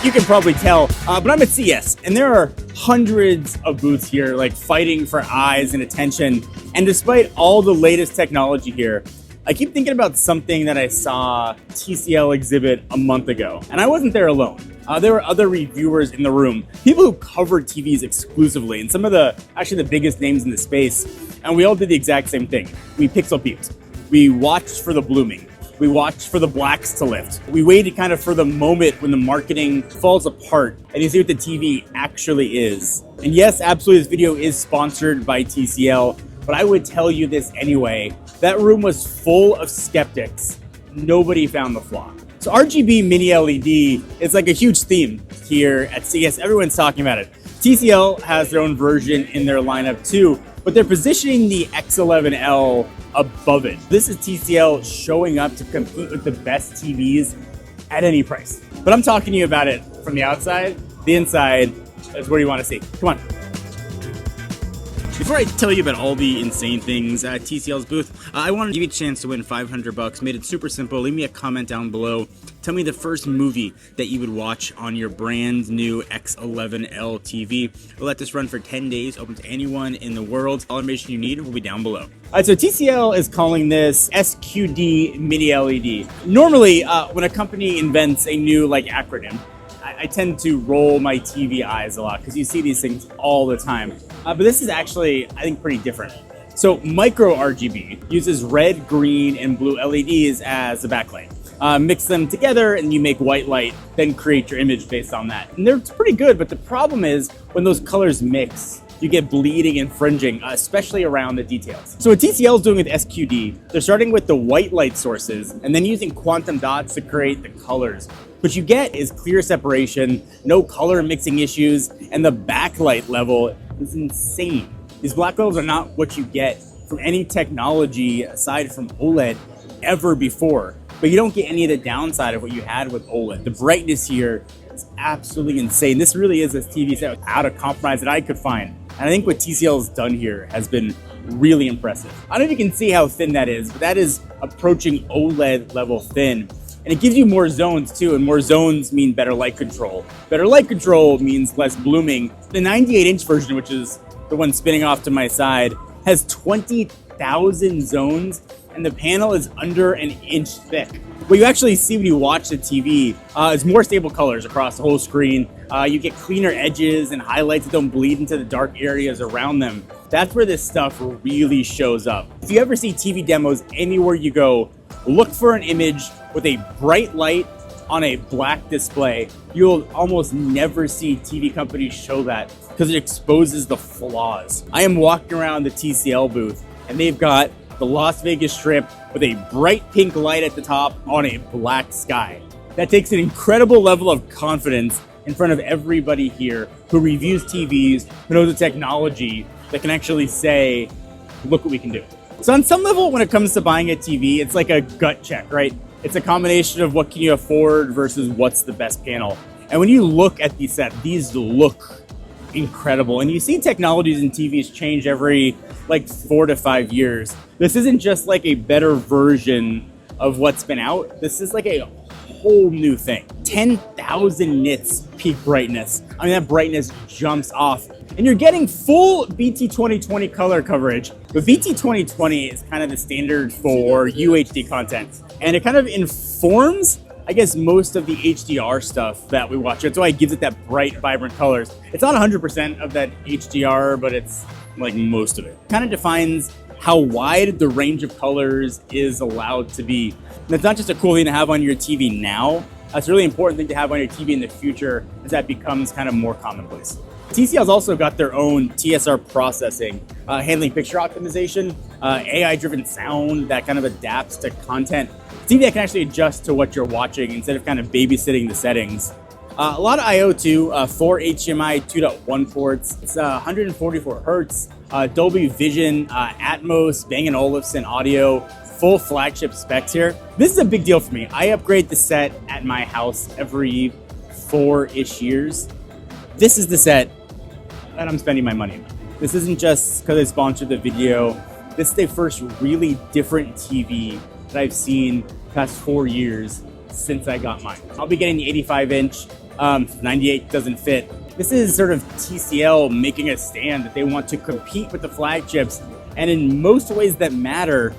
you can probably tell, but I'm at CES, and there are hundreds of booths here, like fighting for eyes and attention. And despite all the latest technology here, I keep thinking about something that I saw TCL exhibit a month ago, and I wasn't there alone. There were other reviewers in the room, people who covered TVs exclusively, and some of the biggest names in the space. And we all did the exact same thing. We pixel peeped. We watched for the blooming. We watched for the blacks to lift. We waited kind of for the moment when the marketing falls apart and you see what the TV actually is. And yes, absolutely, this video is sponsored by TCL, but I would tell you this anyway. That room was full of skeptics. Nobody found the flaw. So RGB Mini LED is like a huge theme here at CES. Everyone's talking about it. TCL has their own version in their lineup too, but they're positioning the X11L above it. This is TCL showing up to compete with the best TVs at any price. But I'm talking to you about it from the outside. The inside is where you want to see. Come on. Before I tell you about all the insane things at TCL's booth, I wanted to give you a chance to win $500. Made it super simple. Leave me a comment down below. Tell me the first movie that you would watch on your brand new X11L TV. We'll let this run for 10 days, open to anyone in the world. All information you need will be down below. All right, so TCL is calling this SQD-Mini LED. Normally, when a company invents a new acronym, I tend to roll my TV eyes a lot because you see these things all the time. But this is actually, I think, pretty different. So micro RGB uses red, green, and blue LEDs as the backlight. Mix them together and you make white light, then create your image based on that. And they're pretty good, but the problem is when those colors mix, you get bleeding and fringing, especially around the details. So what TCL is doing with SQD, they're starting with the white light sources and then using quantum dots to create the colors. What you get is clear separation, no color mixing issues, and the backlight level is insane. These black levels are not what you get from any technology aside from OLED ever before. But you don't get any of the downside of what you had with OLED. The brightness here is absolutely insane. This really is a TV set without a compromise that I could find. And I think what TCL has done here has been really impressive. I don't know if you can see how thin that is, but that is approaching OLED level thin. And it gives you more zones too, and more zones mean better light control. Better light control means less blooming. The 98-inch version, which is the one spinning off to my side, has 20,000 zones, and the panel is under an inch thick. What you actually see when you watch the TV is more stable colors across the whole screen. You get cleaner edges and highlights that don't bleed into the dark areas around them. That's where this stuff really shows up. If you ever see TV demos anywhere you go, look for an image with a bright light on a black display. You'll almost never see TV companies show that because it exposes the flaws. I am walking around the TCL booth and they've got the Las Vegas Strip with a bright pink light at the top on a black sky. That takes an incredible level of confidence in front of everybody here who reviews TVs, who knows the technology, that can actually say, look what we can do. So on some level, when it comes to buying a TV, it's like a gut check, right? It's a combination of what can you afford versus what's the best panel. And when you look at these sets, these look incredible. And you see technologies in TVs change every 4 to 5 years. This isn't just like a better version of what's been out. This is like a whole new thing. 10,000 nits peak brightness. I mean, that brightness jumps off. And you're getting full BT 2020 color coverage. But BT 2020 is kind of the standard for UHD content. And it kind of informs, I guess, most of the HDR stuff that we watch. That's why it gives it that bright, vibrant colors. It's not 100% of that HDR, but it's like most of it. Kind of defines how wide the range of colors is allowed to be. And it's not just a cool thing to have on your TV now. That's a really important thing to have on your TV in the future as that becomes kind of more commonplace. TCL's also got their own TSR processing, handling picture optimization, AI-driven sound that kind of adapts to content. TV that can actually adjust to what you're watching instead of kind of babysitting the settings. A lot of I/O too, 4 HDMI 2.1 ports. It's 144 hertz, Dolby Vision, Atmos, Bang & Olufsen audio, full flagship specs here. This is a big deal for me. I upgrade the set at my house every 4-ish years. This is the set that I'm spending my money on. This isn't just because I sponsored the video. This is the first really different TV that I've seen past 4 years since I got mine. I'll be getting the 85-inch 98 doesn't fit. This is sort of TCL making a stand that they want to compete with the flagships, and in most ways that matter,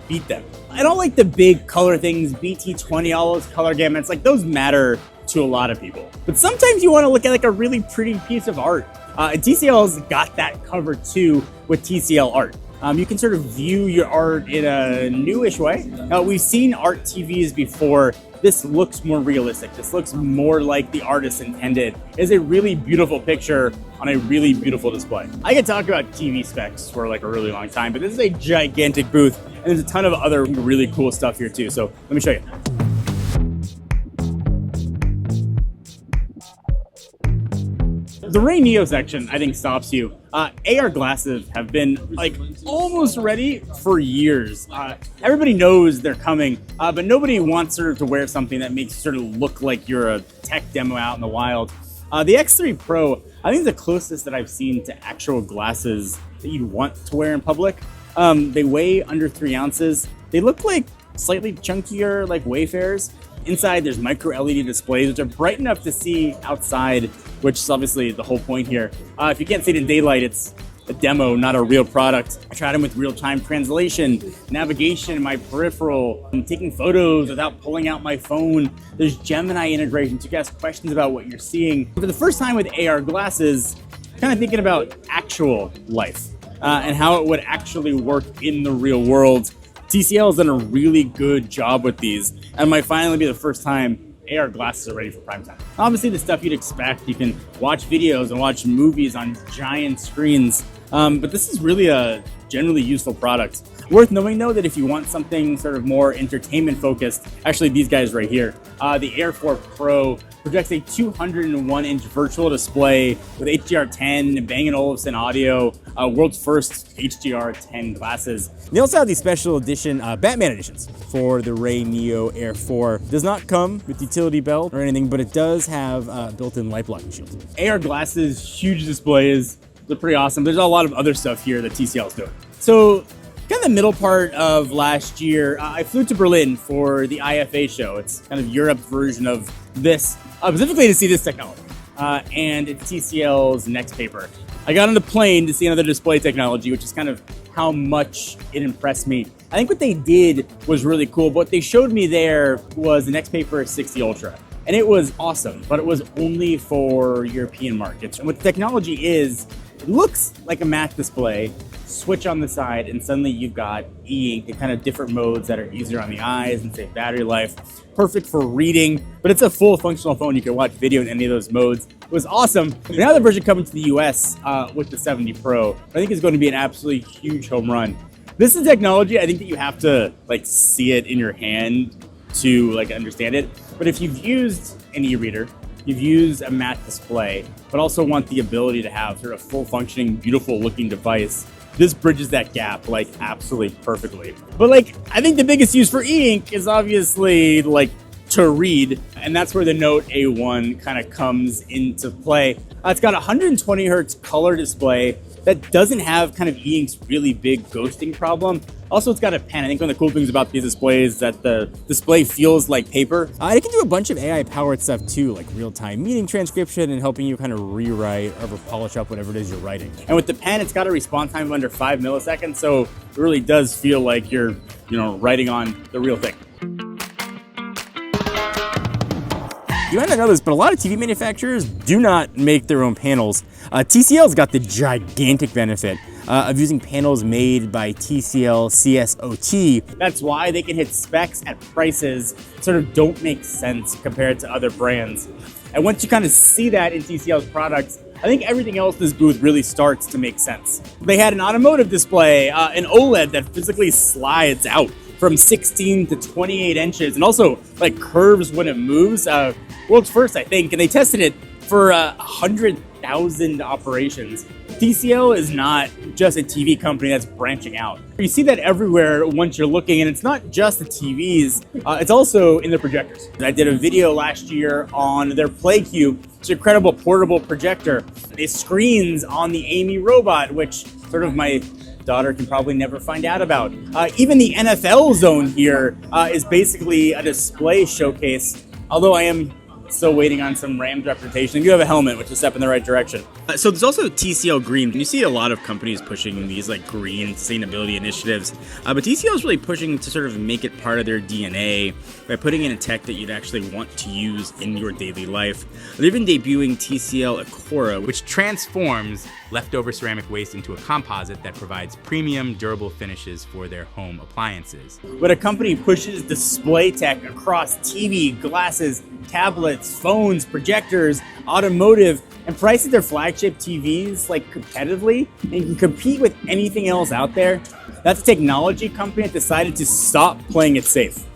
beat them. I don't like the big color things, BT20, all those color gamuts, like those matter to a lot of people. But sometimes you want to look at like a really pretty piece of art. And TCL's got that covered too with TCL Art. You can sort of view your art in a newish way. We've seen art TVs before. This looks more realistic. This looks more like the artist intended. It's a really beautiful picture on a really beautiful display. I could talk about TV specs for like a really long time, but this is a gigantic booth, and there's a ton of other really cool stuff here too. So let me show you. The RayNeo section, I think, stops you. AR glasses have been like almost ready for years. Everybody knows they're coming, but nobody wants sort of to wear something that makes you sort of look like you're a tech demo out in the wild. The X3 Pro, I think, is the closest that I've seen to actual glasses that you'd want to wear in public. They weigh under 3 ounces. They look like slightly chunkier, like Wayfarers. Inside, there's micro LED displays, which are bright enough to see outside, which is obviously the whole point here. If you can't see it in daylight, it's a demo, not a real product. I tried them with real-time translation, navigation in my peripheral, and taking photos without pulling out my phone. There's Gemini integration, so you can ask questions about what you're seeing. For the first time with AR glasses, kind of thinking about actual life and how it would actually work in the real world. TCL has done a really good job with these, and might finally be the first time AR glasses are ready for prime time. Obviously, the stuff you'd expect. You can watch videos and watch movies on giant screens, but this is really a generally useful product. Worth knowing, though, that if you want something sort of more entertainment focused, actually these guys right here, the Air 4 Pro projects a 201-inch virtual display with HDR10, Bang & Olufsen audio, world's first HDR10 glasses. They also have the special edition, Batman editions for the RayNeo Air 4. Does not come with utility belt or anything, but it does have built-in light blocking shield. AR glasses, huge displays, they're pretty awesome. There's a lot of other stuff here that TCL is doing. So, kind of the middle part of last year, I flew to Berlin for the IFA show. It's kind of Europe's version of this, specifically to see this technology. And it's TCL's next paper. I got on the plane to see another display technology, which is kind of how much it impressed me. I think what they did was really cool, but what they showed me there was the next paper 60 Ultra. And it was awesome, but it was only for European markets. And what the technology is, it looks like a matte display, switch on the side, and suddenly you've got e-ink in kind of different modes that are easier on the eyes and save battery life. Perfect for reading, but it's a full functional phone. You can watch video in any of those modes. It was awesome. Now the version coming to the US with the 70 Pro, I think is going to be an absolutely huge home run. This is technology, I think, that you have to like see it in your hand to like understand it. But if you've used an e-reader, you've used a matte display, but also want the ability to have sort of full functioning, beautiful looking device, this bridges that gap like absolutely perfectly. But like, I think the biggest use for e-ink is obviously like to read, and that's where the Note A1 kind of comes into play. It's got a 120 hertz color display that doesn't have kind of e-ink's really big ghosting problem. Also, it's got a pen. I think one of the cool things about these displays is that the display feels like paper. It can do a bunch of AI-powered stuff too, like real-time meeting transcription and helping you kind of rewrite or polish up whatever it is you're writing. And with the pen, it's got a response time of under 5 milliseconds, so it really does feel like you're, writing on the real thing. You might not know this, but a lot of TV manufacturers do not make their own panels. TCL's got the gigantic benefit of using panels made by TCL CSOT. That's why they can hit specs at prices that sort of don't make sense compared to other brands. And once you kind of see that in TCL's products, I think everything else in this booth really starts to make sense. They had an automotive display, an OLED that physically slides out from 16 to 28 inches and also like curves when it moves. World's first, I think, and they tested it for 100,000 operations. TCL is not just a TV company that's branching out. You see that everywhere once you're looking, and it's not just the TVs, it's also in the projectors. I did a video last year on their PlayCube. It's an incredible portable projector. It screens on the Amy robot, which sort of my daughter can probably never find out about. Even the NFL zone here is basically a display showcase, although I am Still waiting on some Rams representation. You do have a helmet, which is a step in the right direction. So there's also TCL Green. You see a lot of companies pushing these like green sustainability initiatives, but TCL is really pushing to sort of make it part of their DNA by putting in a tech that you'd actually want to use in your daily life. They've been debuting TCL Acora, which transforms leftover ceramic waste into a composite that provides premium, durable finishes for their home appliances. But a company pushes display tech across TV, glasses, tablets, phones, projectors, automotive, and prices their flagship TVs like competitively and can compete with anything else out there. That's a technology company that decided to stop playing it safe.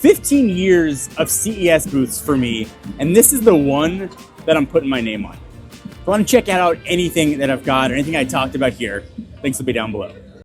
15 years of CES booths for me, and this is the one that I'm putting my name on. If you want to check out anything that I've got or anything I talked about here, links will be down below.